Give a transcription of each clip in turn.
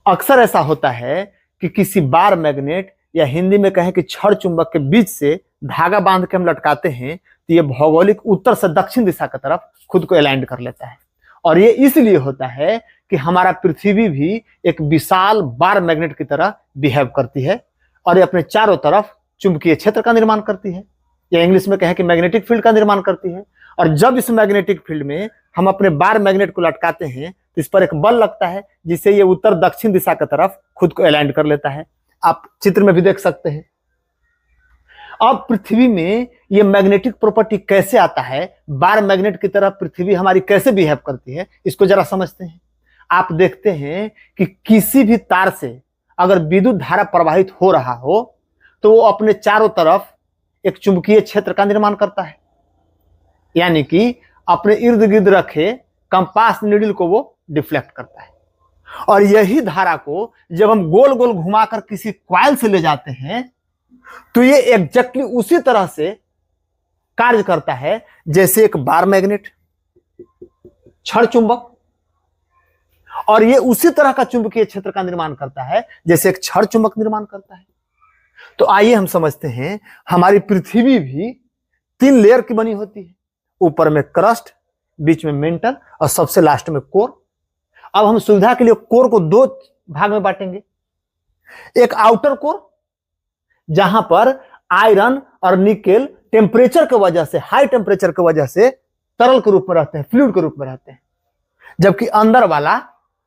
अक्सर ऐसा होता है कि किसी बार मैग्नेट या हिंदी में कहें कि छड़ चुंबक के बीच से धागा बांध के हम लटकाते हैं तो ये भौगोलिक उत्तर से दक्षिण दिशा की तरफ खुद को अलाइन कर लेता है। और ये इसलिए होता है कि हमारा पृथ्वी भी एक विशाल बार मैग्नेट की तरह बिहेव करती है और ये अपने चारों तरफ चुंबकीय क्षेत्र का निर्माण करती है, या इंग्लिश में कहें कि मैग्नेटिक फील्ड का निर्माण करती है। और जब इस मैग्नेटिक फील्ड में हम अपने बार मैग्नेट को लटकाते हैं तो इस पर एक बल लगता है जिससे ये उत्तर दक्षिण दिशा की तरफ खुद को अलाइन कर लेता है। आप चित्र में भी देख सकते हैं। अब पृथ्वी में ये मैग्नेटिक प्रॉपर्टी कैसे आता है, बार मैग्नेट की तरह पृथ्वी हमारी कैसे बिहेव करती है, इसको जरा समझते हैं। आप देखते हैं कि किसी भी तार से अगर विद्युत धारा प्रवाहित हो रहा हो तो वो अपने चारों तरफ एक चुंबकीय क्षेत्र का निर्माण करता है, यानी कि अपने इर्द गिर्द रखे कंपास नीडल को वो डिफ्लेक्ट करता है। और यही धारा को जब हम गोल गोल घुमाकर किसी कॉइल से ले जाते हैं तो ये एग्जैक्टली उसी तरह से कार्य करता है जैसे एक बार मैग्नेट, छड़ चुंबक, और ये उसी तरह का चुंबकीय क्षेत्र का निर्माण करता है जैसे एक छड़ चुंबक निर्माण करता है। तो आइए हम समझते हैं, हमारी पृथ्वी भी 3 लेयर की बनी होती है, ऊपर में क्रस्ट, बीच में मेंटल और सबसे लास्ट में कोर। अब हम सुविधा के लिए कोर को 2 भाग में बांटेंगे। एक आउटर कोर जहां पर आयरन और निकेल टेम्परेचर की वजह से, हाई टेम्परेचर की वजह से तरल के रूप में रहते हैं, फ्लूइड के रूप में रहते हैं, जबकि अंदर वाला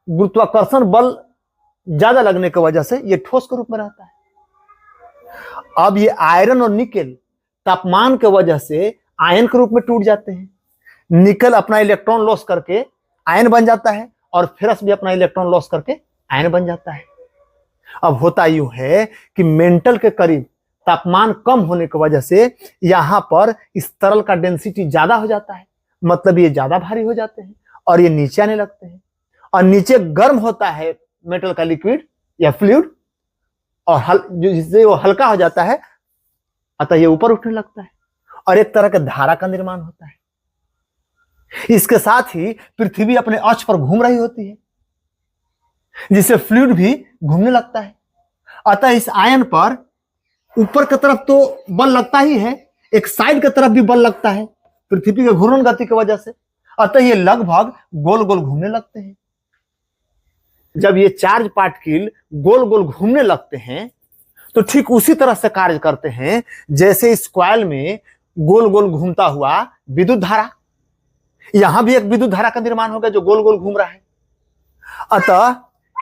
गुरुत्वाकर्षण बल ज्यादा लगने की वजह से ये ठोस के रूप में रहता है। अब ये आयरन और निकेल तापमान की वजह से आयन के रूप में टूट जाते हैं। निकल अपना इलेक्ट्रॉन लॉस करके आयन बन जाता है और फेरस भी अपना इलेक्ट्रॉन लॉस करके आयन बन जाता है। अब होता यूं है कि मेंटल के करीब तापमान कम होने की वजह से यहां पर इस तरल का डेंसिटी ज्यादा हो जाता है, मतलब ये ज्यादा भारी हो जाते हैं और ये नीचे आने लगते हैं। और नीचे गर्म होता है मेटल का लिक्विड या फ्लूइड, और जिससे वो हल्का हो जाता है, अतः ये ऊपर उठने लगता है और एक तरह के धारा का निर्माण होता है। इसके साथ ही पृथ्वी अपने अक्ष पर घूम रही होती है जिससे फ्लूइड भी घूमने लगता है। अतः इस आयन पर ऊपर की तरफ तो बल लगता ही है, एक साइड की तरफ भी बल लगता है पृथ्वी के घूर्णन गति की वजह से। अतः ये लगभग गोल गोल घूमने लगते हैं। जब ये चार्ज पार्टिकल गोल गोल घूमने लगते हैं तो ठीक उसी तरह से कार्य करते हैं जैसे इस कॉइल में गोल गोल घूमता हुआ विद्युत धारा। यहां भी एक विद्युत धारा का निर्माण होगा जो गोल गोल घूम रहा है। अतः